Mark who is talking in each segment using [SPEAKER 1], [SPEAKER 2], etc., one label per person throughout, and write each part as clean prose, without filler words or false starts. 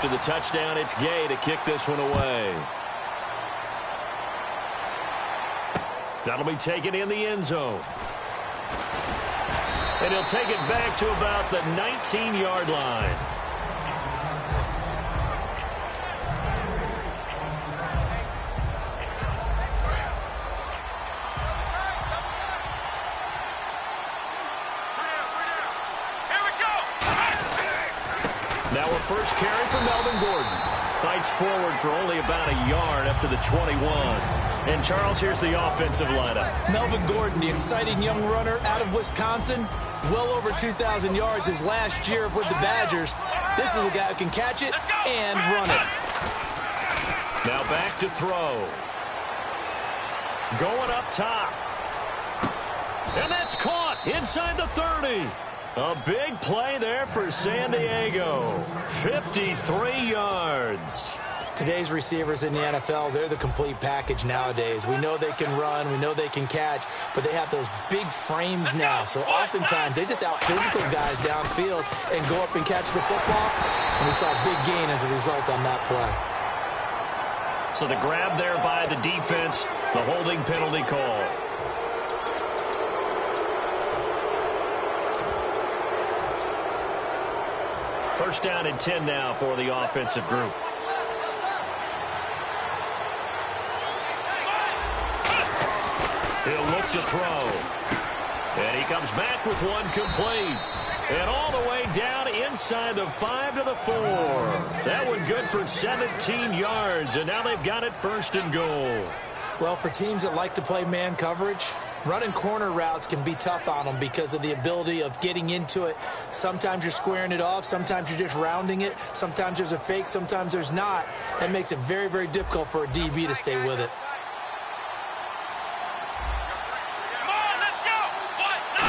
[SPEAKER 1] After the touchdown, it's Gay to kick this one away. That'll be taken in the end zone. And he'll take it back to about the 19-yard line. Now a first carry for Melvin Gordon. Fights forward for only about a yard up to the 21. And, Charles, here's the offensive lineup.
[SPEAKER 2] Melvin Gordon, the exciting young runner out of Wisconsin. Well over 2,000 yards his last year with the Badgers. This is a guy who can catch it and run it.
[SPEAKER 1] Now back to throw. Going up top. And that's caught inside the 30. A big play there for San Diego. 53 yards.
[SPEAKER 2] Today's receivers in the NFL, they're the complete package nowadays. We know they can run, we know they can catch, but they have those big frames now. So oftentimes they just out-physical guys downfield and go up and catch the football. And we saw a big gain as a result on that play.
[SPEAKER 1] So the grab there by the defense, the holding penalty call. First down and 10 now for the offensive group. He'll look to throw. And he comes back with one complete. And all the way down inside the 5 to the 4. That one good for 17 yards. And now they've got it first and goal.
[SPEAKER 2] Well, for teams that like to play man coverage, running corner routes can be tough on them because of the ability of getting into it. Sometimes you're squaring it off. Sometimes you're just rounding it. Sometimes there's a fake. Sometimes there's not. That makes it very, very difficult for a DB to stay with it.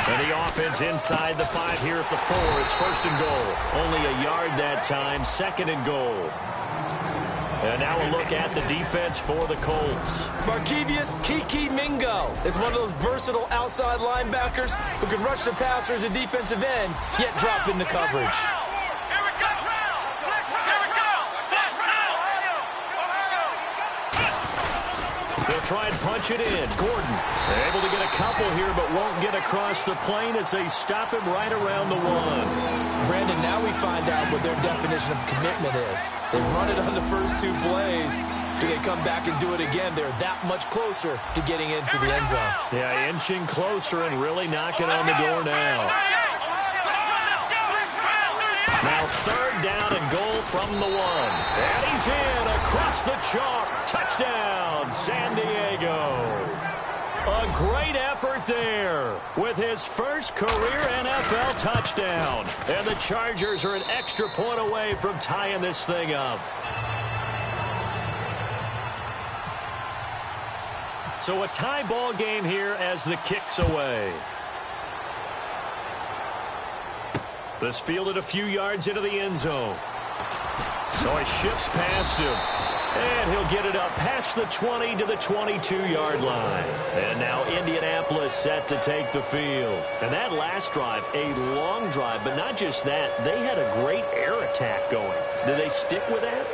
[SPEAKER 1] And the offense inside the 5 here at the 4. It's first and goal. Only a yard that time. Second and goal. And now a look at the defense for the Colts.
[SPEAKER 2] Markevius Kiki Mingo is one of those versatile outside linebackers who can rush the passer as a defensive end, yet drop into coverage.
[SPEAKER 1] They'll try and punch it in. Gordon able to get a couple here, but won't get across the plane as they stop him right around the 1.
[SPEAKER 2] Brandon, now we find out what their definition of commitment is. They've run it on the first 2 plays. Do they come back and do it again? They're that much closer to getting into the end zone.
[SPEAKER 1] Yeah, inching closer and really knocking on the door now. Now third down and goal from the 1. And he's in across the chalk. Touchdown, San Diego. A great effort there with his first career NFL touchdown. And the Chargers are an extra point away from tying this thing up. So a tie ball game here as the kick's away. This fielded a few yards into the end zone. So it shifts past him. And he'll get it up past the 20 to the 22-yard line. And now Indianapolis set to take the field. And that last drive, a long drive, but not just that. They had a great air attack going. Do they stick with that?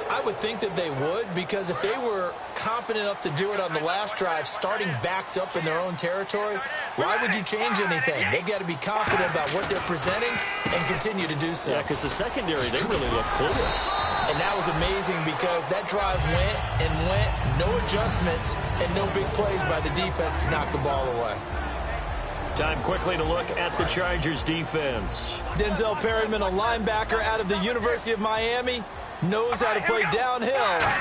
[SPEAKER 2] I would think that they would, because if they were competent enough to do it on the last drive, starting backed up in their own territory, why would you change anything? They've got to be confident about what they're presenting and continue to do so.
[SPEAKER 1] Yeah, because the secondary, they really look clueless.
[SPEAKER 2] And that was amazing because that drive went and went, no adjustments, and no big plays by the defense to knock the ball away.
[SPEAKER 1] Time quickly to look at the Chargers defense.
[SPEAKER 2] Denzel Perryman, a linebacker out of the University of Miami, knows how to play downhill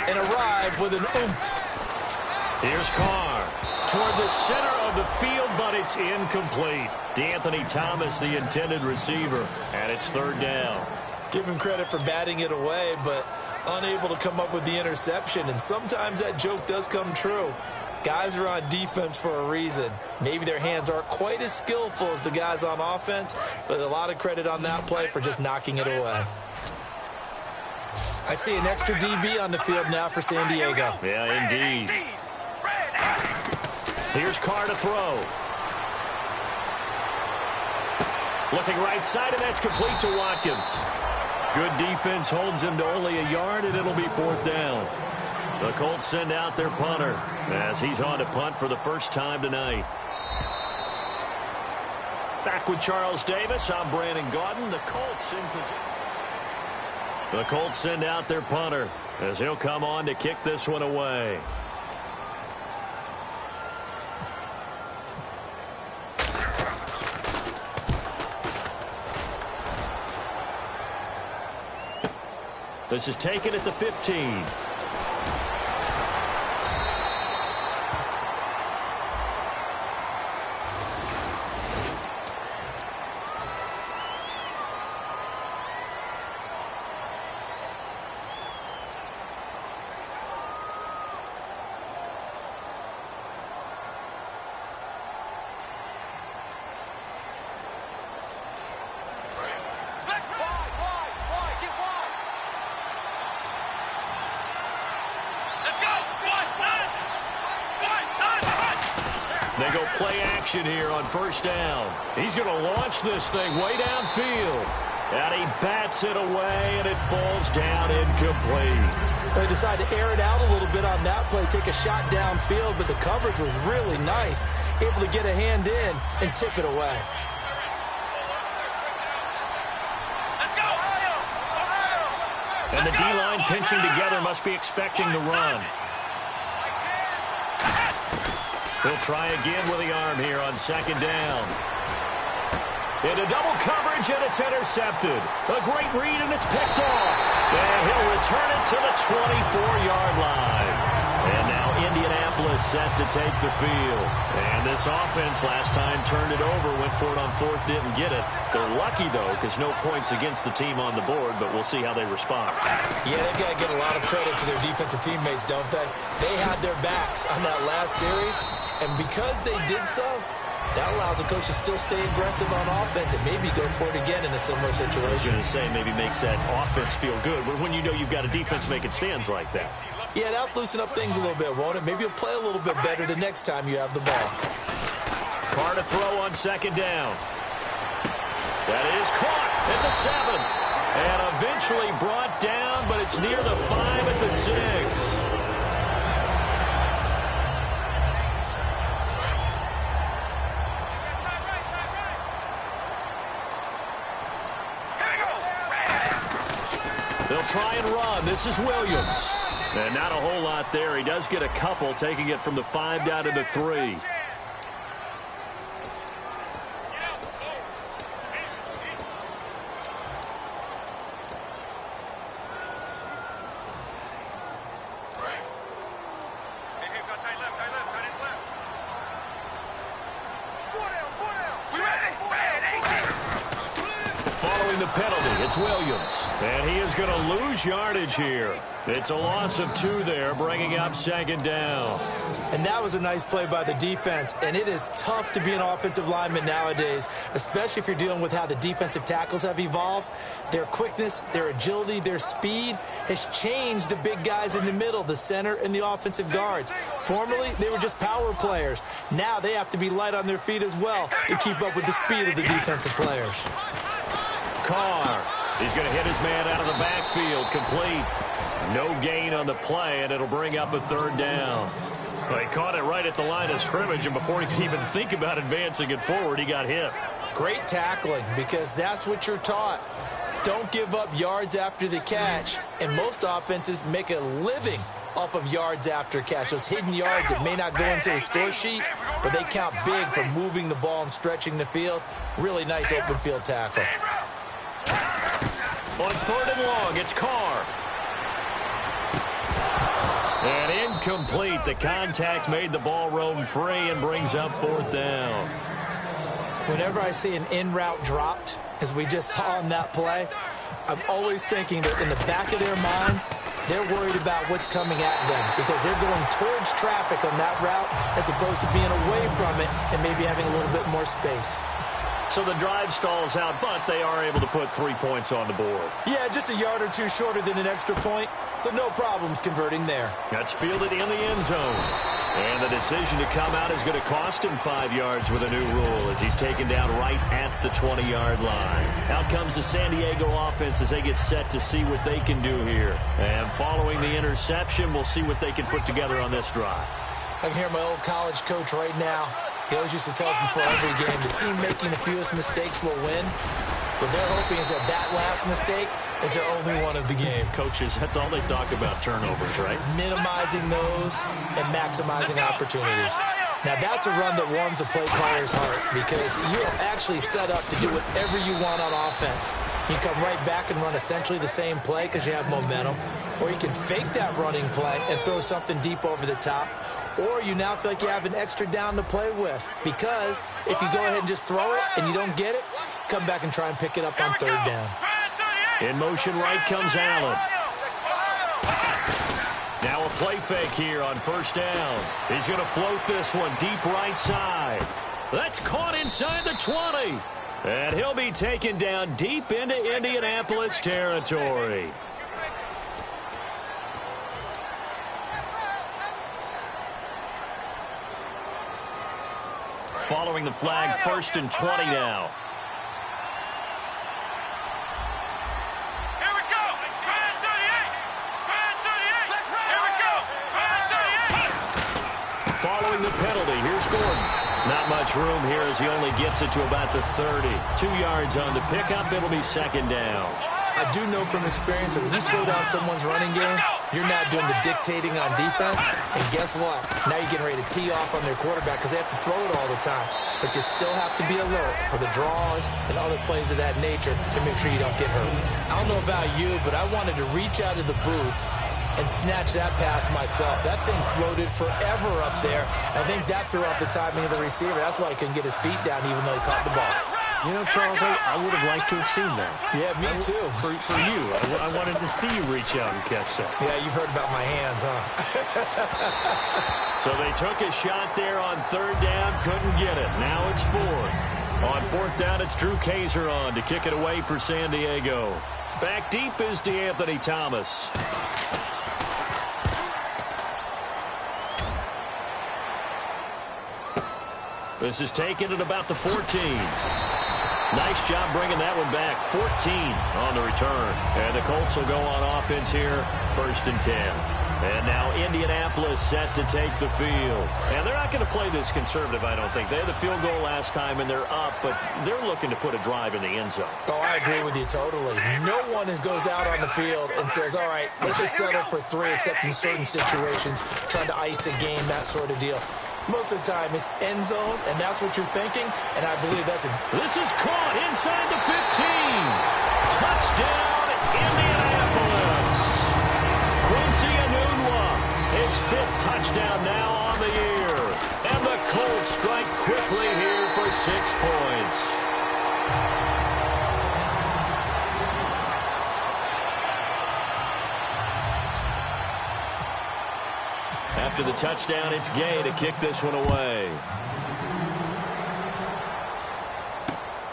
[SPEAKER 2] and arrive with an oomph.
[SPEAKER 1] Here's Carr toward the center of the field, but it's incomplete. D'Anthony Thomas, the intended receiver, and it's third down.
[SPEAKER 2] Give him credit for batting it away, but unable to come up with the interception, and sometimes that joke does come true. Guys are on defense for a reason. Maybe their hands aren't quite as skillful as the guys on offense, but a lot of credit on that play for just knocking it away. I see an extra DB on the field now for San Diego.
[SPEAKER 1] Yeah, indeed. Here's Carr to throw. Looking right side, and that's complete to Watkins. Good defense holds him to only a yard, and it'll be 4th down. The Colts send out their punter as he's on to punt for the first time tonight. Back with Charles Davis, I'm Brandon Gaudin. The Colts in position. The Colts send out their punter as he'll come on to kick this one away. This is taken at the 15. They go play action here on 1st down. He's going to launch this thing way downfield. And he bats it away, and it falls down incomplete.
[SPEAKER 2] They decided to air it out a little bit on that play, take a shot downfield, but the coverage was really nice. Able to get a hand in and tip it away.
[SPEAKER 1] And the D-line pinching together must be expecting the run. He'll try again with the arm here on 2nd down. Into double coverage, and it's intercepted. A great read, and it's picked off. And he'll return it to the 24-yard line. And now Indianapolis set to take the field. And this offense last time turned it over, went for it on 4th, didn't get it. They're lucky, though, because no points against the team on the board, but we'll see how they respond.
[SPEAKER 2] Yeah, they've got to give a lot of credit to their defensive teammates, don't they? They had their backs on that last series, and because they did so, that allows the coach to still stay aggressive on offense and maybe go for it again in a similar situation.
[SPEAKER 1] I was going to say maybe makes that offense feel good, but when you know you've got a defense making stands like that.
[SPEAKER 2] Yeah, that'll loosen up things a little bit, won't it? Maybe you'll play a little bit better the next time you have the ball.
[SPEAKER 1] Carr to throw on 2nd down. That is caught at the 7. And eventually brought down, but it's near the 5 at the 6. They'll try and run. This is Williams. And not a whole lot there. He does get a couple, taking it from the 5 down to the 3. Following the penalty, it's Williams. And he is going to lose yardage here. It's a loss of 2 there, bringing up 2nd down.
[SPEAKER 2] And that was a nice play by the defense. And it is tough to be an offensive lineman nowadays, especially if you're dealing with how the defensive tackles have evolved. Their quickness, their agility, their speed has changed the big guys in the middle, the center, and the offensive guards. Formerly, they were just power players. Now they have to be light on their feet as well to keep up with the speed of the defensive players.
[SPEAKER 1] Carr. He's going to hit his man out of the backfield. Complete. No gain on the play, and it'll bring up a 3rd down. Well, he caught it right at the line of scrimmage, and before he could even think about advancing it forward, he got hit.
[SPEAKER 2] Great tackling, because that's what you're taught. Don't give up yards after the catch, and most offenses make a living off of yards after catch. Those hidden yards that may not go into the score sheet, but they count big for moving the ball and stretching the field. Really nice open field tackle.
[SPEAKER 1] On 3rd and long, it's Carr. And incomplete. The contact made the ball roam free and brings up 4th down.
[SPEAKER 2] Whenever I see an in-route dropped, as we just saw on that play, I'm always thinking that in the back of their mind, they're worried about what's coming at them because they're going towards traffic on that route as opposed to being away from it and maybe having a little bit more space.
[SPEAKER 1] So the drive stalls out, but they are able to put 3 points on the board.
[SPEAKER 2] Yeah, just a yard or two shorter than an extra point, so no problems converting there.
[SPEAKER 1] That's fielded in the end zone. And the decision to come out is going to cost him 5 yards with a new rule as he's taken down right at the 20-yard line. Out comes the San Diego offense as they get set to see what they can do here. And following the interception, we'll see what they can put together on this drive.
[SPEAKER 2] I can hear my old college coach right now. He always used to tell us before every game, the team making the fewest mistakes will win. What they're hoping is that last mistake is their only one of the game.
[SPEAKER 1] Coaches, that's all they talk about, turnovers, right?
[SPEAKER 2] Minimizing those and maximizing opportunities. Now, that's a run that warms a play caller's heart because you're actually set up to do whatever you want on offense. You come right back and run essentially the same play because you have momentum, or you can fake that running play and throw something deep over the top, or you now feel like you have an extra down to play with because if you go ahead and just throw it and you don't get it, come back and try and pick it up on third down.
[SPEAKER 1] In motion right comes Allen. Now a play fake here on first down. He's going to float this one deep right side. That's caught inside the 20. And he'll be taken down deep into Indianapolis territory. Following the flag, 1st and 20 now. Following the penalty, here's Gordon. Not much room here as he only gets it to about the 30. 2 yards on the pickup, it'll be 2nd down.
[SPEAKER 2] I do know from experience that when you slow down someone's running game, you're not doing the dictating on defense. And guess what? Now you're getting ready to tee off on their quarterback because they have to throw it all the time. But you still have to be alert for the draws and other plays of that nature to make sure you don't get hurt. I don't know about you, but I wanted to reach out of the booth and snatch that pass myself. That thing floated forever up there. I think that threw off the timing of the receiver. That's why he couldn't get his feet down even though he caught the ball.
[SPEAKER 1] You know, Charles, I would have liked to have seen that.
[SPEAKER 2] Yeah, me too.
[SPEAKER 1] For you, I wanted to see you reach out and catch that.
[SPEAKER 2] Yeah, you've heard about my hands, huh?
[SPEAKER 1] So they took a shot there on 3rd down, couldn't get it. Now it's 4th. On 4th down, it's Drew Kaiser on to kick it away for San Diego. Back deep is DeAnthony Thomas. This is taken at about the 14. Nice job bringing that one back. 14 on the return. And the Colts will go on offense here, 1st and 10. And now Indianapolis set to take the field. And they're not going to play this conservative, I don't think. They had the field goal last time, and they're up, but they're looking to put a drive in the end zone.
[SPEAKER 2] Oh, I agree with you totally. No one goes out on the field and says, all right, let's just settle for 3, except in certain situations, trying to ice a game, that sort of deal. Most of the time, it's end zone, and that's what you're thinking, and I believe that's
[SPEAKER 1] This is caught inside the 15. Touchdown, Indianapolis. Quincy Enunwa, his 5th touchdown now on the year. And the Colts strike quickly here for 6 points. After the touchdown, it's Gay to kick this one away.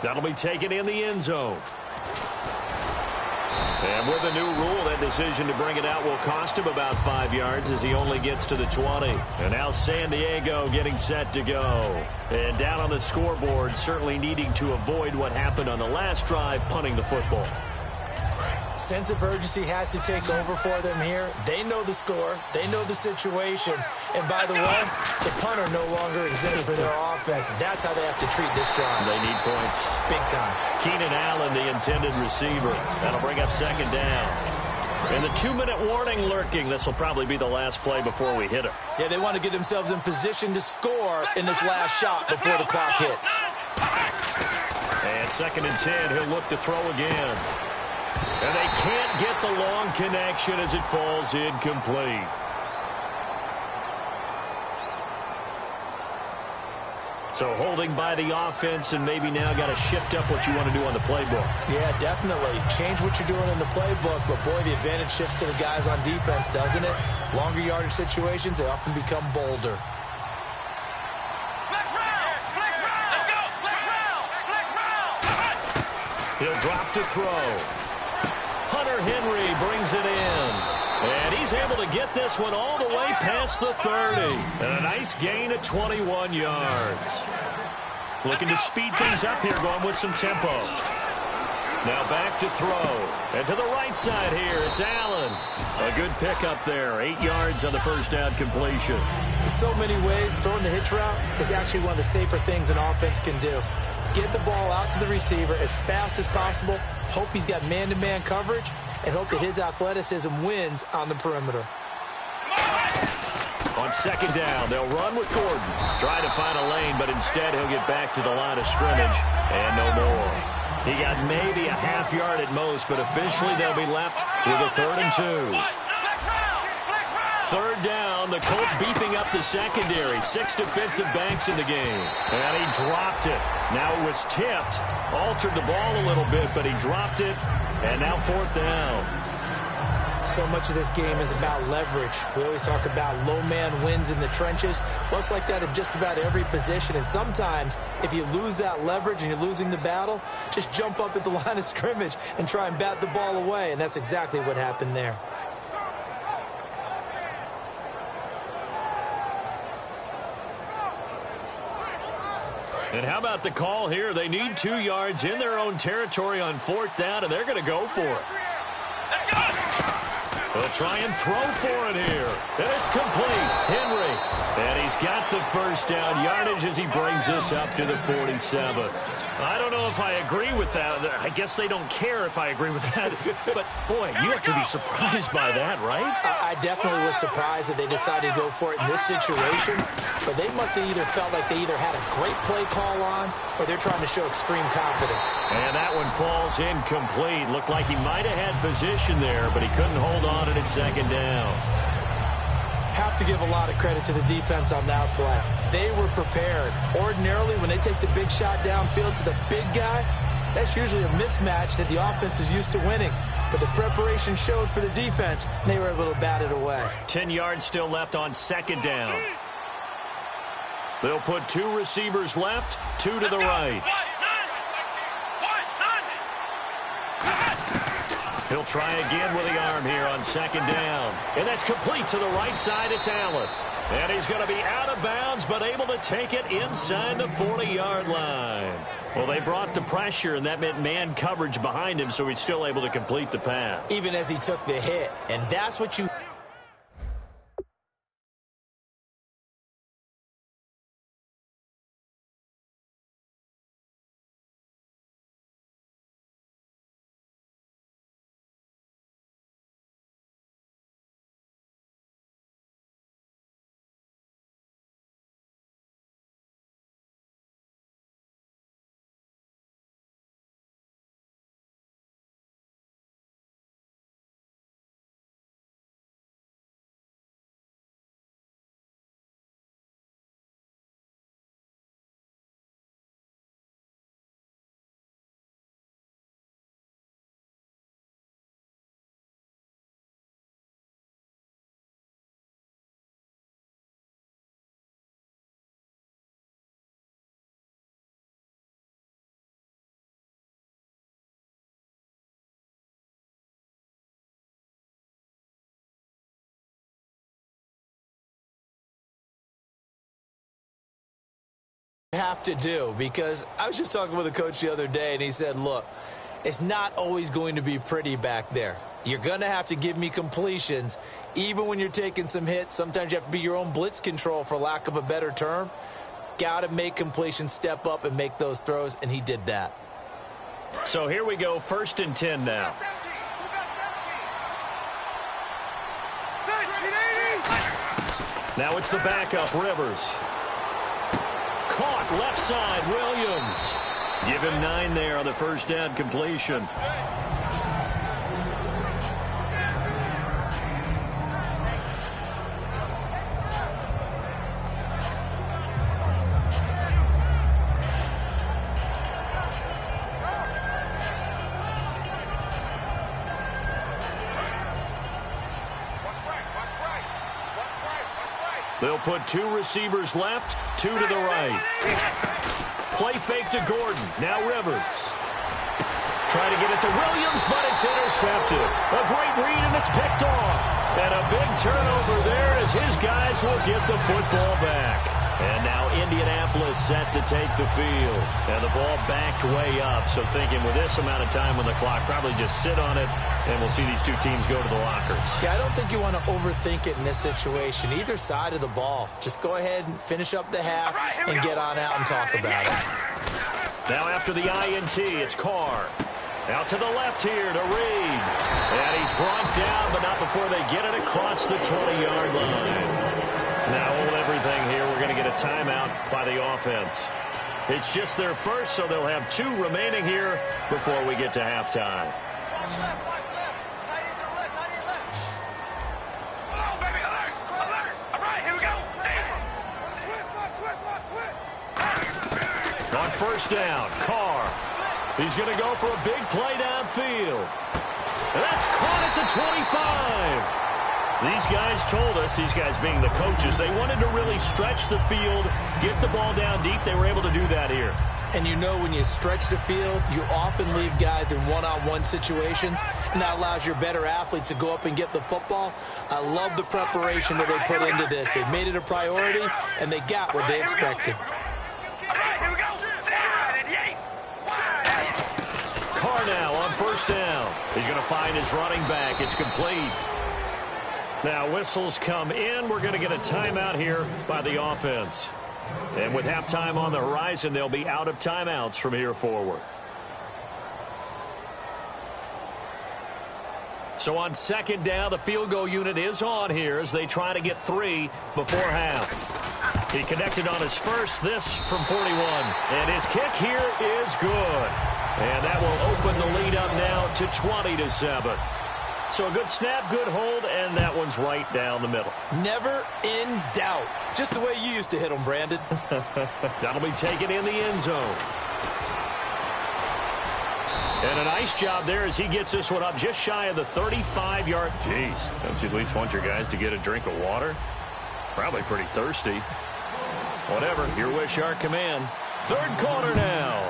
[SPEAKER 1] That'll be taken in the end zone. And with a new rule, that decision to bring it out will cost him about 5 yards as he only gets to the 20. And now San Diego getting set to go. And down on the scoreboard, certainly needing to avoid what happened on the last drive, punting the football.
[SPEAKER 2] Sense of urgency has to take over for them here. They know the score. They know the situation. And by the way, the punter no longer exists for their offense. That's how they have to treat this drive.
[SPEAKER 1] They need points.
[SPEAKER 2] Big time.
[SPEAKER 1] Keenan Allen, the intended receiver. That'll bring up 2nd down. And the 2-minute warning lurking. This will probably be the last play before we hit it.
[SPEAKER 2] Yeah, they want to get themselves in position to score in this last shot before the clock hits.
[SPEAKER 1] And 2nd and 10, he'll look to throw again. And they can't get the long connection as it falls incomplete. So holding by the offense and maybe now got to shift up what you want to do on the playbook.
[SPEAKER 2] Yeah, definitely. Change what you're doing in the playbook, but boy, the advantage shifts to the guys on defense, doesn't it? Longer yardage situations, they often become bolder.
[SPEAKER 1] He'll drop to throw. Hunter Henry brings it in. And he's able to get this one all the way past the 30. And a nice gain of 21 yards. Looking to speed things up here, going with some tempo. Now back to throw. And to the right side here, it's Allen. A good pickup there. 8 yards on the first down completion.
[SPEAKER 2] In so many ways, throwing the hitch route is actually one of the safer things an offense can do. Get the ball out to the receiver as fast as possible. Hope he's got man-to-man coverage. And hope that his athleticism wins on the perimeter.
[SPEAKER 1] On second down, they'll run with Gordon. Try to find a lane, but instead he'll get back to the line of scrimmage. And no more. He got maybe a half yard at most, but officially they'll be left with a 3rd and 2. Third down, the Colts beefing up the secondary. 6 defensive backs in the game. And he dropped it. Now it was tipped. Altered the ball a little bit, but he dropped it. And now 4th down.
[SPEAKER 2] So much of this game is about leverage. We always talk about low man wins in the trenches. Well, it's like that in just about every position. And sometimes, if you lose that leverage and you're losing the battle, just jump up at the line of scrimmage and try and bat the ball away. And that's exactly what happened there.
[SPEAKER 1] And how about the call here? They need 2 yards in their own territory on 4th down, and they're going to go for it. They'll try and throw for it here. And it's complete. Henry. And he's got the first down yardage as he brings this up to the 47. I don't know if I agree with that. I guess they don't care if I agree with that. But, boy, you have to be surprised by that, right?
[SPEAKER 2] I definitely was surprised that they decided to go for it in this situation. But they must have either felt like they either had a great play call on or they're trying to show extreme confidence.
[SPEAKER 1] And that one falls incomplete. Looked like he might have had position there, but he couldn't hold on to it at second down.
[SPEAKER 2] Have to give a lot of credit to the defense on that play. They were prepared. Ordinarily, when they take the big shot downfield to the big guy, that's usually a mismatch that the offense is used to winning. But the preparation showed for the defense, and they were able to bat it away.
[SPEAKER 1] 10 yards still left on second down. They'll put 2 receivers left, 2 to the right. He'll try again with the arm here on second down. And that's complete to the right side. It's Allen. And he's going to be out of bounds, but able to take it inside the 40-yard line. Well, they brought the pressure, and that meant man coverage behind him, so he's still able to complete the pass.
[SPEAKER 2] Even as he took the hit. And that's what you... have to do, because I was just talking with a coach the other day and he said, look, it's not always going to be pretty back there. You're going to have to give me completions even when you're taking some hits. Sometimes you have to be your own blitz control, for lack of a better term. Got to make completions, step up and make those throws, and he did that.
[SPEAKER 1] So here we go, 1st and 10 now. Now it's the backup, Rivers. Caught left side, Williams. Give him 9 there on the first down completion. They'll put 2 receivers left, 2 to the right. Play fake to Gordon. Now Rivers. try to get it to Williams, but it's intercepted. A great read, and it's picked off. And a big turnover there as his guys will get the football back. And now Indianapolis set to take the field. And the ball backed way up. So thinking with this amount of time on the clock, probably just sit on it, and we'll see these two teams go to the lockers.
[SPEAKER 2] Yeah, I don't think you want to overthink it in this situation. Either side of the ball. Just go ahead and finish up the half and get on out and talk about it.
[SPEAKER 1] Now after the INT, it's Carr. Out to the left here to Reed. And he's brought down, but not before they get it across the 20-yard line. Now hold everything here. We're going to get a timeout by the offense. It's just their first, so they'll have 2 remaining here before we get to halftime. On first down, Carr. He's going to go for a big play downfield. And that's caught at the 25. These guys told us, these guys being the coaches, they wanted to really stretch the field, get the ball down deep. They were able to do that here.
[SPEAKER 2] And you know when you stretch the field, you often leave guys in one-on-one situations, and that allows your better athletes to go up and get the football. I love the preparation that they put into this. They made it a priority, and they got what they expected.
[SPEAKER 1] Carr now on first down. He's going to find his running back. It's complete. Now whistles come in. We're going to get a timeout here by the offense. And with halftime on the horizon, they'll be out of timeouts from here forward. So on second down, the field goal unit is on here as they try to get 3 before half. He connected on his first, this from 41. And his kick here is good. And that will open the lead up now to 20-7. So a good snap, good hold, and that one's right down the middle.
[SPEAKER 2] Never in doubt. Just the way you used to hit them, Brandon.
[SPEAKER 1] That'll be taken in the end zone. And a nice job there as he gets this one up just shy of the 35-yard. Jeez, don't you at least want your guys to get a drink of water? Probably pretty thirsty. Whatever, your wish, our command. Third quarter now.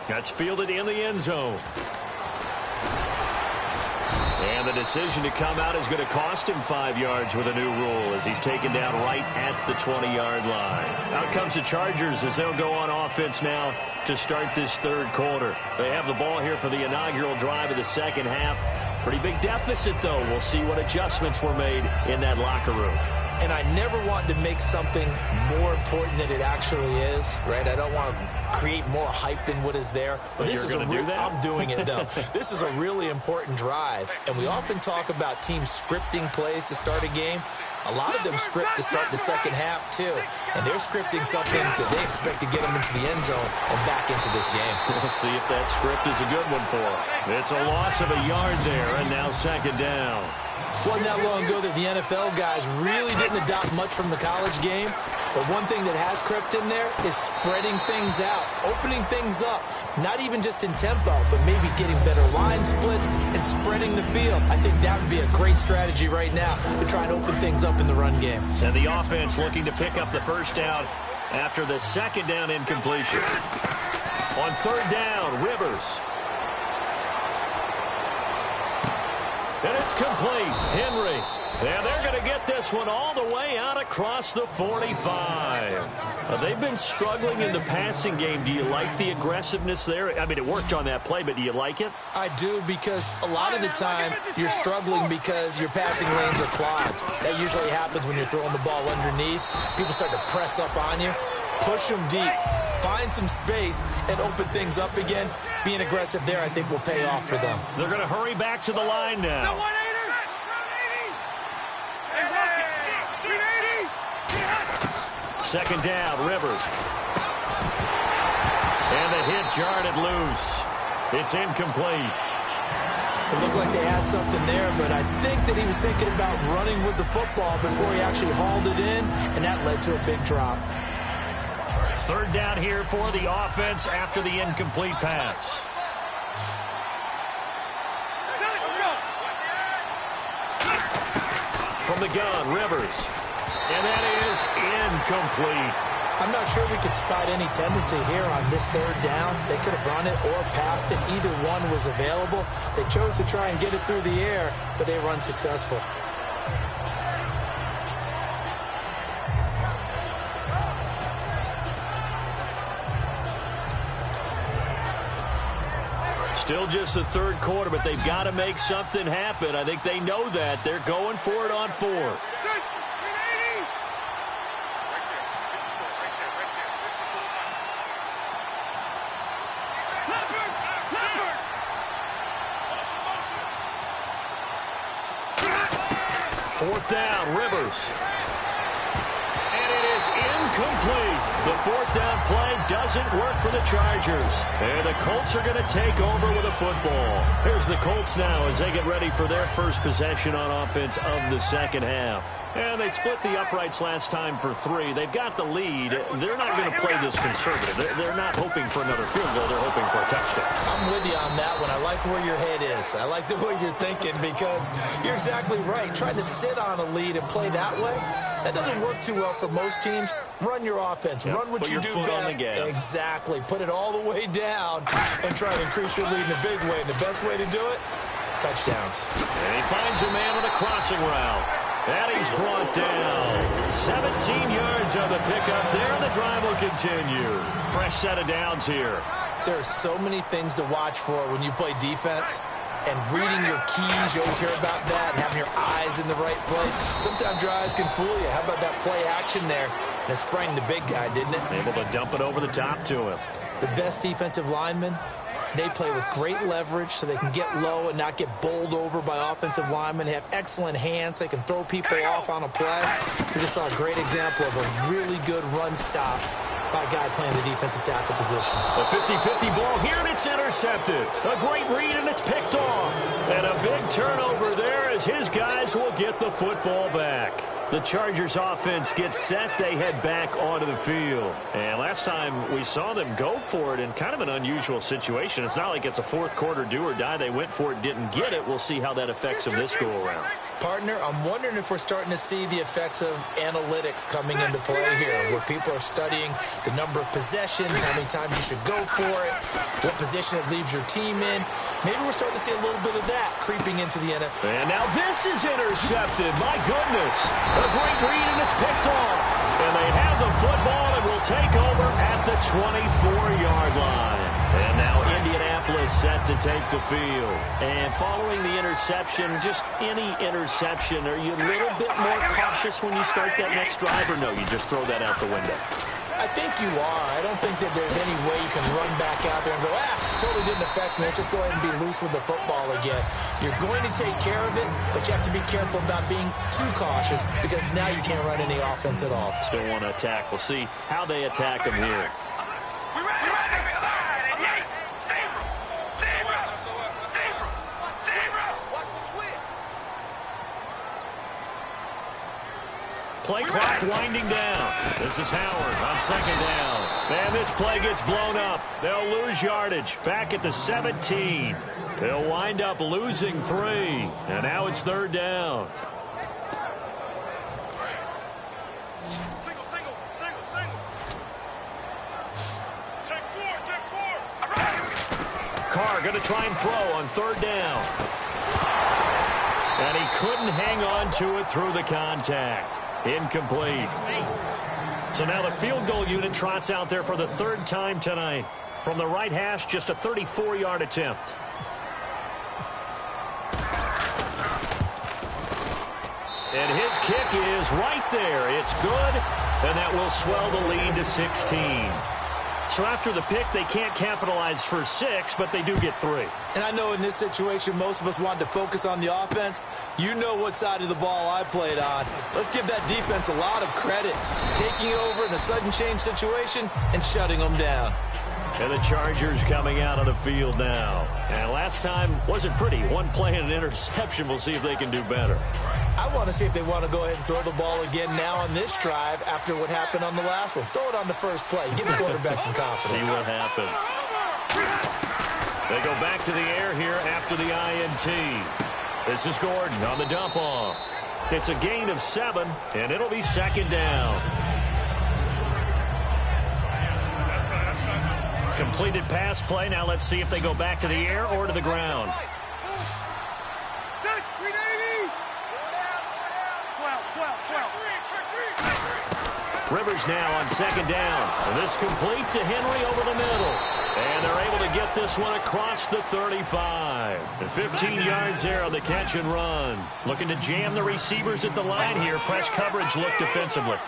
[SPEAKER 1] That's fielded in the end zone. And the decision to come out is going to cost him 5 yards with a new rule as he's taken down right at the 20-yard line. Out comes the Chargers as they'll go on offense now to start this third quarter. They have the ball here for the inaugural drive of the second half. Pretty big deficit, though. We'll see what adjustments were made in that locker room.
[SPEAKER 2] And I never want to make something more important than it actually is, right? I don't want to create more hype than what is there.
[SPEAKER 1] But this is going to do that?
[SPEAKER 2] I'm doing it, though. This is a really important drive. And we often talk about teams scripting plays to start a game. A lot of them script to start the second half, too. And they're scripting something that they expect to get them into the end zone and back into this game.
[SPEAKER 1] We'll see if that script is a good one for them. It's a loss of a yard there, and now second down.
[SPEAKER 2] Wasn't that long ago that the NFL guys really didn't adopt much from the college game. But one thing that has crept in there is spreading things out, opening things up, not even just in tempo, but maybe getting better line splits and spreading the field. I think that would be a great strategy right now to try and open things up in the run game.
[SPEAKER 1] And the offense looking to pick up the first down after the second down incompletion. On third down, Rivers. And it's complete. Henry. And they're going to get this one all the way out across the 45. They've been struggling in the passing game. Do you like the aggressiveness there? I mean, it worked on that play, but do you like it?
[SPEAKER 2] I do, because a lot of the time you're struggling because your passing lanes are clogged. That usually happens when you're throwing the ball underneath. People start to press up on you. Push them deep. Find some space and open things up again. Being aggressive there, I think, will pay off for them.
[SPEAKER 1] They're going to hurry back to the line now. Second down, Rivers. And the hit jarred it loose. It's incomplete.
[SPEAKER 2] It looked like they had something there, but I think that he was thinking about running with the football before he actually hauled it in, and that led to a big drop.
[SPEAKER 1] Third down here for the offense after the incomplete pass. From the gun, Rivers. And that is incomplete.
[SPEAKER 2] I'm not sure we could spot any tendency here on this third down. They could have run it or passed it. Either one was available. They chose to try and get it through the air, but they run successful.
[SPEAKER 1] Still just the third quarter, but they've got to make something happen. I think they know that. They're going for it on fourth. Fourth down, Rivers. And it is incomplete. The fourth down play doesn't work for the Chargers. And the Colts are going to take over with a football. Here's the Colts now as they get ready for their first possession on offense of the second half. And they split the uprights last time for 3. They've got the lead. They're not going to play this conservative. They're not hoping for another field goal. They're hoping for a touchdown.
[SPEAKER 2] I'm with you on that one. I like where your head is. I like the way you're thinking because you're exactly right. Trying to sit on a lead and play that way, that doesn't work too well for most teams. Run your offense. Yep. Run what you do best. Exactly. Put it all the way down and try to increase your lead in a big way. And the best way to do it, touchdowns.
[SPEAKER 1] And he finds a man on the crossing route. And he's brought down. 17 yards on the pickup there. The drive will continue. Fresh set of downs here.
[SPEAKER 2] There are so many things to watch for when you play defense. And reading your keys, you always hear about that, and having your eyes in the right place. Sometimes your eyes can fool you. How about that play action there? And it sprang the big guy, didn't it?
[SPEAKER 1] Able to dump it over the top to him.
[SPEAKER 2] The best defensive linemen, they play with great leverage so they can get low and not get bowled over by offensive linemen. They have excellent hands. They can throw people off on a play. We just saw a great example of a really good run stop by a guy playing the defensive tackle position.
[SPEAKER 1] A 50-50 ball here, and it's intercepted. A great read, and it's picked off. And a big turnover there as his guys will get the football back. The Chargers offense gets set. They head back onto the field. And last time we saw them go for it in kind of an unusual situation. It's not like it's a fourth quarter do or die. They went for it, didn't get it. We'll see how that affects them this go-around.
[SPEAKER 2] Partner, I'm wondering if we're starting to see the effects of analytics coming into play here, where people are studying the number of possessions, how many times you should go for it, what position it leaves your team in. Maybe we're starting to see a little bit of that creeping into the NFL.
[SPEAKER 1] And now this is intercepted. My goodness. A great read, and it's picked off. And they have the football and will take over at the 24-yard line. And now Indianapolis set to take the field. And following the interception, just any interception, are you a little bit more cautious when you start that next drive, or no, you just throw that out the window?
[SPEAKER 2] I think you are. I don't think that there's any way you can run back out there and go, totally didn't affect me. Let's just go ahead and be loose with the football again. You're going to take care of it, but you have to be careful about being too cautious because now you can't run any offense at all.
[SPEAKER 1] Still want to attack. We'll see how they attack them here. Play clock winding down. This is Howard on second down. And this play gets blown up. They'll lose yardage. Back at the 17. They'll wind up losing 3. And now it's third down. Carr going to try and throw on third down. And he couldn't hang on to it through the contact. Incomplete. So now the field goal unit trots out there for the third time tonight. From the right hash, just a 34-yard attempt. And his kick is right there. It's good, and that will swell the lead to 16. So after the pick, they can't capitalize for 6, but they do get 3.
[SPEAKER 2] And I know in this situation, most of us wanted to focus on the offense. You know what side of the ball I played on. Let's give that defense a lot of credit. Taking over in a sudden change situation and shutting them down.
[SPEAKER 1] And the Chargers coming out on the field now. And last time wasn't pretty. One play and an interception. We'll see if they can do better.
[SPEAKER 2] I want to see if they want to go ahead and throw the ball again now on this drive after what happened on the last one. Throw it on the first play. Give the quarterback some confidence.
[SPEAKER 1] See what happens. They go back to the air here after the INT. This is Gordon on the dump off. It's a gain of 7, and it'll be second down. completed pass play. Now let's see if they go back to the air or to the ground. Rivers now on second down. And this complete to Henry over the middle. And they're able to get this one across the 35. And 15 yards there on the catch and run. Looking to jam the receivers at the line here. Press coverage look defensively.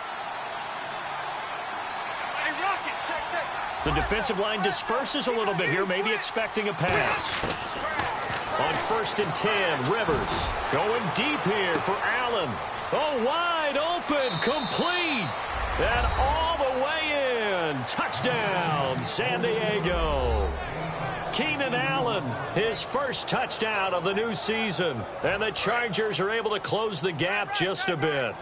[SPEAKER 1] The defensive line disperses a little bit here, maybe expecting a pass. On 1st and 10, Rivers going deep here for Allen. Oh, wide open, complete. And all the way in. Touchdown, San Diego. Keenan Allen, his first touchdown of the new season. And the Chargers are able to close the gap just a bit.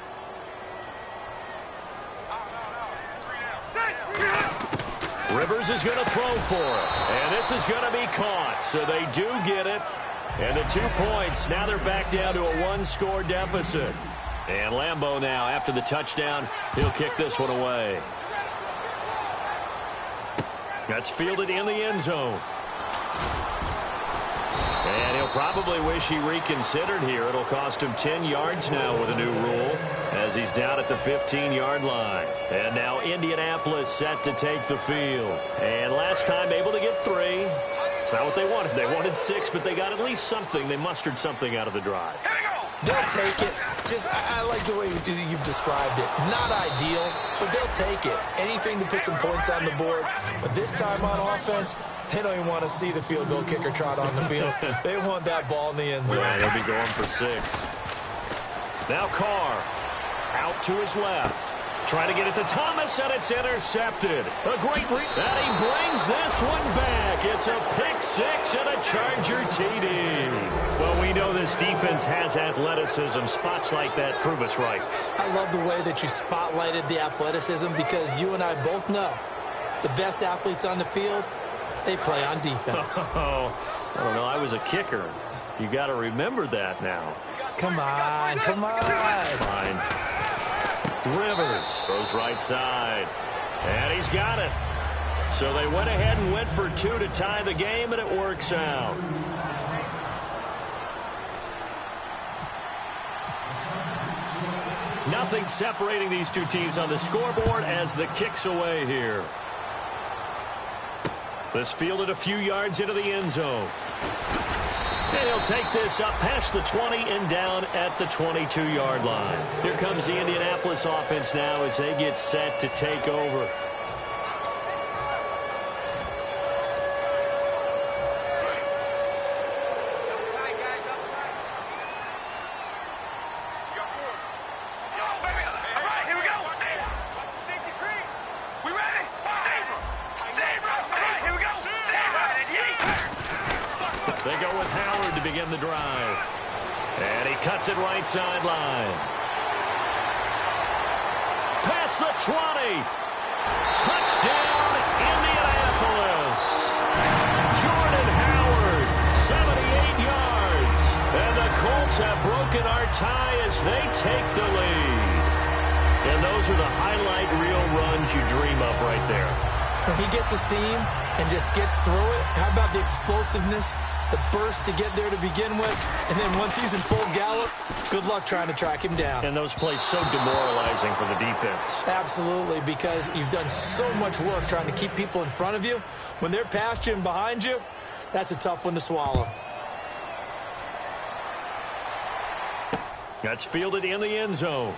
[SPEAKER 1] Rivers is going to throw for it. And this is going to be caught. So they do get it. And the 2 points. Now they're back down to a 1-score deficit. And Lambeau now, after the touchdown, he'll kick this one away. That's fielded in the end zone. And he'll probably wish he reconsidered here. It'll cost him 10 yards now with a new rule as he's down at the 15-yard line. And now Indianapolis set to take the field. And last time able to get 3. It's not what they wanted. They wanted 6, but they got at least something. They mustered something out of the drive.
[SPEAKER 2] They'll take it. I like the way you've described it. Not ideal, but they'll take it. Anything to put some points on the board. But this time on offense, they don't even want to see the field goal kicker trot on the field. They want that ball in the end zone.
[SPEAKER 1] Yeah, they'll be going for 6. Now Carr out to his left. Trying to get it to Thomas, and it's intercepted. A great read. And he brings this one back. It's a pick 6 and a Charger TD. Well, we know this defense has athleticism. Spots like that prove us right.
[SPEAKER 2] I love the way that you spotlighted the athleticism because you and I both know the best athletes on the field, they play on defense.
[SPEAKER 1] Oh, I don't know. I was a kicker. You got to remember that now.
[SPEAKER 2] Come on, come on.
[SPEAKER 1] Fine. Rivers goes right side. And he's got it. So they went ahead and went for 2 to tie the game, and it works out. Nothing separating these two teams on the scoreboard as the kick's away here. This fielded a few yards into the end zone. And he'll take this up past the 20 and down at the 22-yard line. Here comes the Indianapolis offense now as they get set to take over. They go with Howard to begin the drive. And he cuts it right sideline. Past the 20. Touchdown, Indianapolis. Jordan Howard, 78 yards. And the Colts have broken our tie as they take the lead. And those are the highlight reel runs you dream of right there.
[SPEAKER 2] When he gets a seam and just gets through it, how about the explosiveness? The burst to get there to begin with, and then once he's in full gallop, good luck trying to track him down.
[SPEAKER 1] And those plays so demoralizing for the defense.
[SPEAKER 2] Absolutely, because you've done so much work trying to keep people in front of you. When they're past you and behind you, that's a tough one to swallow.
[SPEAKER 1] That's fielded in the end zone.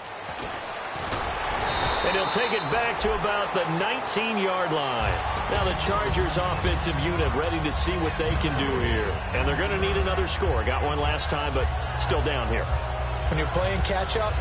[SPEAKER 1] And he'll take it back to about the 19-yard line. Now the Chargers offensive unit ready to see what they can do here. And they're going to need another score. Got one last time, but still down here.
[SPEAKER 2] When you're playing catch-up,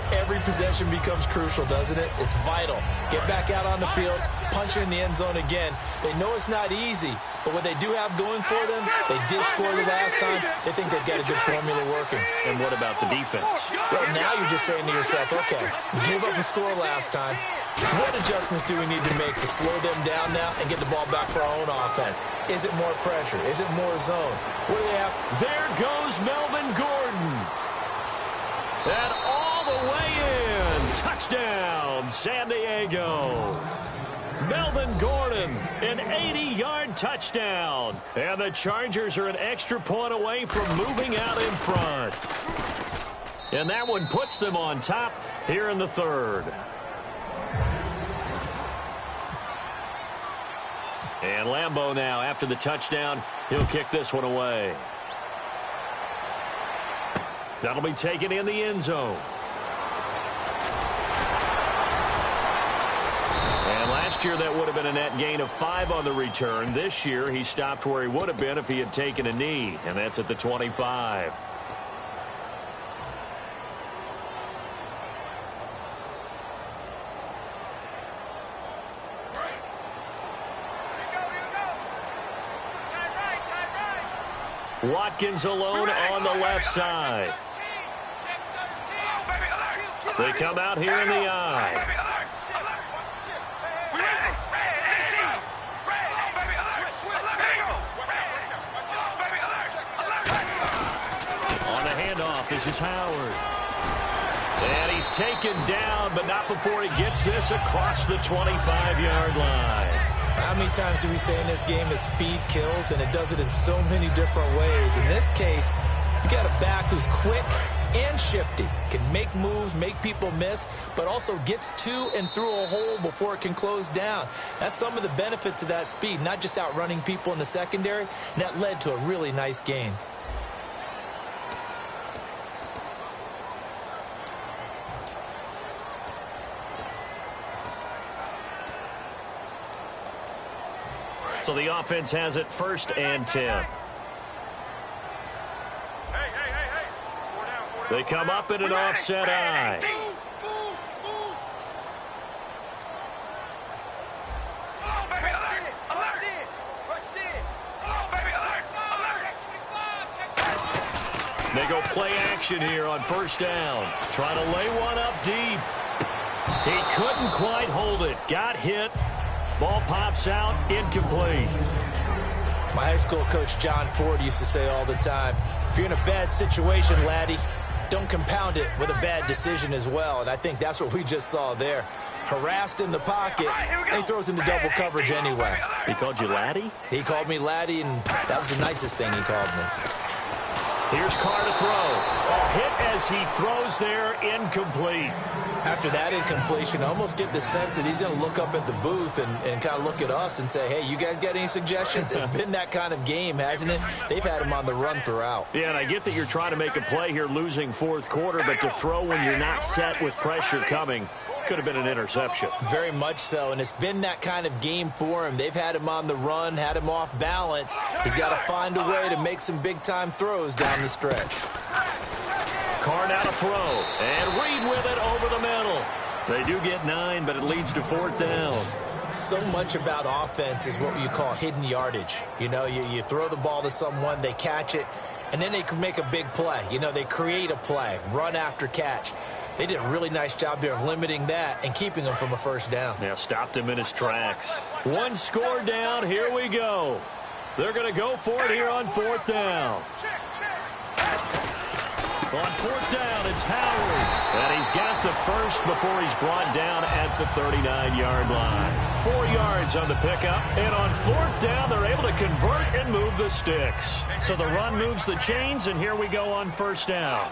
[SPEAKER 2] every possession becomes crucial, doesn't it? It's vital. Get back out on the field, punch it in the end zone again. They know it's not easy, but what they do have going for them, they did score the last time. They think they've got a good formula working.
[SPEAKER 1] And what about the defense?
[SPEAKER 2] Well, now you're just saying to yourself, okay, we gave up a score last time. What adjustments do we need to make to slow them down now and get the ball back for our own offense? Is it more pressure? Is it more zone? What do they have?
[SPEAKER 1] There goes Melvin Gordon. And all the way in. Touchdown, San Diego. Melvin Gordon An 80-yard touchdown. And the Chargers are an extra point away from moving out in front. And that one puts them on top here in the third. And Lambeau now, after the touchdown, he'll kick this one away. That'll be taken in the end zone. And last year, that would have been a net gain of 5 on the return. This year, he stopped where he would have been if he had taken a knee, and that's at the 25. Watkins alone on the left side. They come out here in the eye. On the handoff, this is Howard. And he's taken down, but not before he gets this across the 25-yard line.
[SPEAKER 2] How many times do we say in this game that speed kills, and it does it in so many different ways? In this case, you got a back who's quick and shifty, can make moves, make people miss, but also gets to and through a hole before it can close down. That's some of the benefits of that speed, not just outrunning people in the secondary, and that led to a really nice gain.
[SPEAKER 1] So the offense has it 1st and 10. They come up in an offset eye. They go play action here on 1st down. Trying to lay one up deep. He couldn't quite hold it. Got hit. Ball pops out, incomplete.
[SPEAKER 2] My high school coach, John Ford, used to say all the time, if you're in a bad situation, laddie, don't compound it with a bad decision as well. And I think that's what we just saw there. Harassed in the pocket, and he throws into double coverage anyway.
[SPEAKER 1] He called you laddie?
[SPEAKER 2] He called me laddie, and that was the nicest thing he called me.
[SPEAKER 1] Here's Carr to throw. A hit as he throws there, incomplete.
[SPEAKER 2] After that incompletion, I almost get the sense that he's going to look up at the booth and kind of look at us and say, hey, you guys got any suggestions? It's been that kind of game, hasn't it? They've had him on the run throughout.
[SPEAKER 1] Yeah, and I get that you're trying to make a play here losing 4th quarter, but to throw when you're not set with pressure coming could have been an interception.
[SPEAKER 2] Very much so, and it's been that kind of game for him. They've had him on the run, had him off balance. He's got to find a way to make some big-time throws down the stretch.
[SPEAKER 1] Carr now to throw, and Reed with it over the middle. They do get 9, but it leads to 4th down.
[SPEAKER 2] So much about offense is what you call hidden yardage. You know, you throw the ball to someone, they catch it, and then they can make a big play. You know, they create a play, run after catch. They did a really nice job there of limiting that and keeping him from a 1st down.
[SPEAKER 1] Yeah, stopped him in his tracks. 1 score down, here we go. They're going to go for it here on 4th down. On 4th down, it's Howard. And he's got the first before he's brought down at the 39-yard line. 4 yards on the pickup. And on 4th down, they're able to convert and move the sticks. So the run moves the chains, and here we go on 1st down.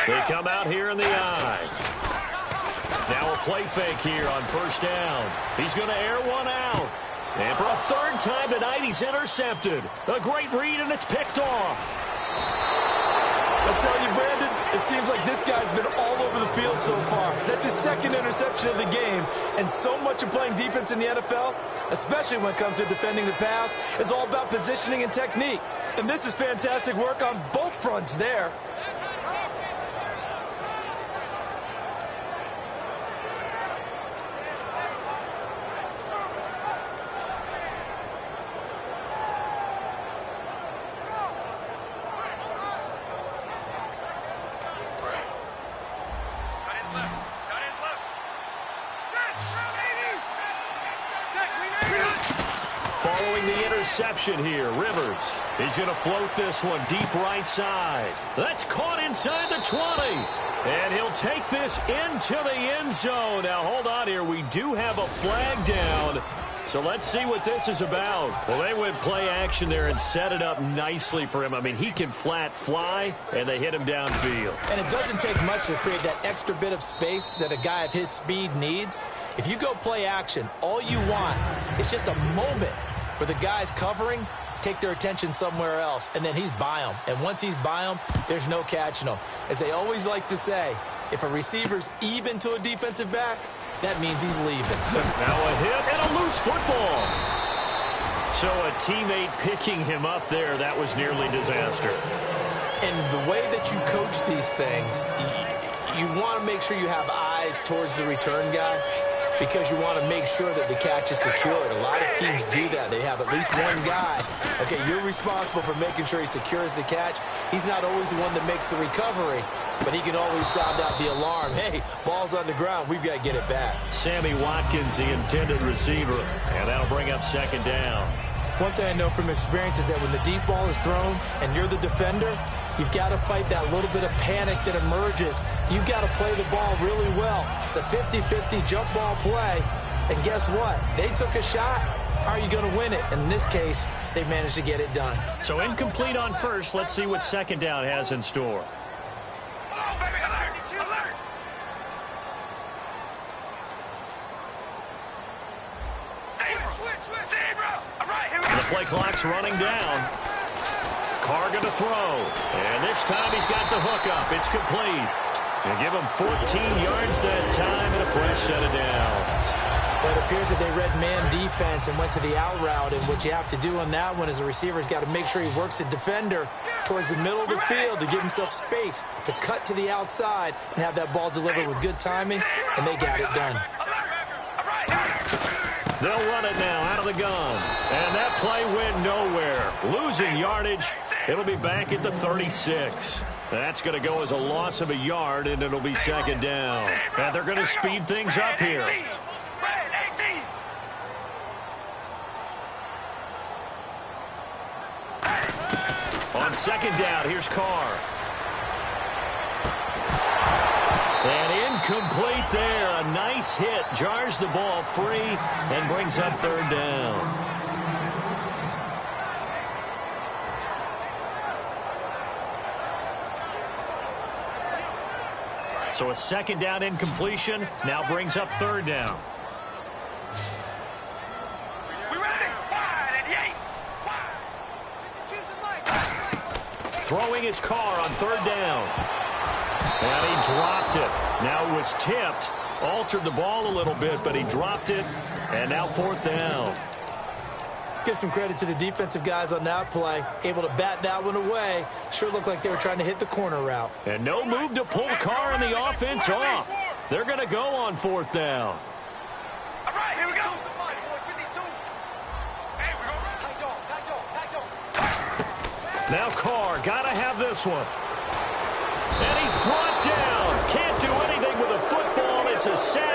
[SPEAKER 1] They come out here in the eye. Now a play fake here on 1st down. He's going to air one out. And for a 3rd time tonight, he's intercepted. A great read, and it's picked off.
[SPEAKER 2] I'll tell you, Brandon, it seems like this guy's been all over the field so far. That's his 2nd interception of the game. And so much of playing defense in the NFL, especially when it comes to defending the pass, is all about positioning and technique. And this is fantastic work on both fronts there.
[SPEAKER 1] reception here. Rivers, he's going to float this one deep right side. That's caught inside the 20. And he'll take this into the end zone. Now, hold on here. We do have a flag down. So let's see what this is about. Well, they went play action there and set it up nicely for him. I mean, he can flat fly, and they hit him downfield.
[SPEAKER 2] And it doesn't take much to create that extra bit of space that a guy of his speed needs. If you go play action, all you want is just a moment where the guy's covering, take their attention somewhere else, and then he's by him. And once he's by him, there's no catching him. As they always like to say, if a receiver's even to a defensive back, that means he's leaving.
[SPEAKER 1] Now a hit and a loose football. So a teammate picking him up there, that was nearly disaster.
[SPEAKER 2] And the way that you coach these things, you want to make sure you have eyes towards the return guy because you want to make sure that the catch is secured. A lot of teams do that. They have at least one guy. Okay, you're responsible for making sure he secures the catch. He's not always the one that makes the recovery, but he can always sound out the alarm. Hey, ball's on the ground. We've got to get it back.
[SPEAKER 1] Sammy Watkins, the intended receiver, and that'll bring up second down.
[SPEAKER 2] One thing I know from experience is that when the deep ball is thrown and you're the defender, you've got to fight that little bit of panic that emerges. You've got to play the ball really well. It's a 50-50 jump ball play. And guess what? They took a shot. How are you going to win it? And in this case, they managed to get it done.
[SPEAKER 1] So incomplete on first. Let's see what second down has in store. The play clock's running down. Carr going to throw. And this time he's got the hook up. It's complete. They'll give him 14 yards that time and a fresh set of downs.
[SPEAKER 2] But it appears that they read man defense and went to the out route. And what you have to do on that one is a receiver's got to make sure he works the defender towards the middle of the field to give himself space to cut to the outside and have that ball delivered with good timing. And they got it done.
[SPEAKER 1] They'll run it now out of the gun. And that play went nowhere. Losing yardage. It'll be back at the 36. That's going to go as a loss of a yard, and it'll be second down. And they're going to speed things up here. On second down, here's Carr. And incomplete there. A nice hit. Jars the ball free and brings up third down. So a second down incompletion now brings up third down. Throwing his Carr on third down. And he dropped it. Now it was tipped. Altered the ball a little bit, but he dropped it. And now fourth down.
[SPEAKER 2] Let's give some credit to the defensive guys on that play. Able to bat that one away. Sure looked like they were trying to hit the corner route.
[SPEAKER 1] And no move to pull Carr and the offense off. They're going to go on fourth down.
[SPEAKER 3] All right, here we go.
[SPEAKER 1] Now Carr, got to have this one. And he's brought down. Can't do anything with a football. It's a sack.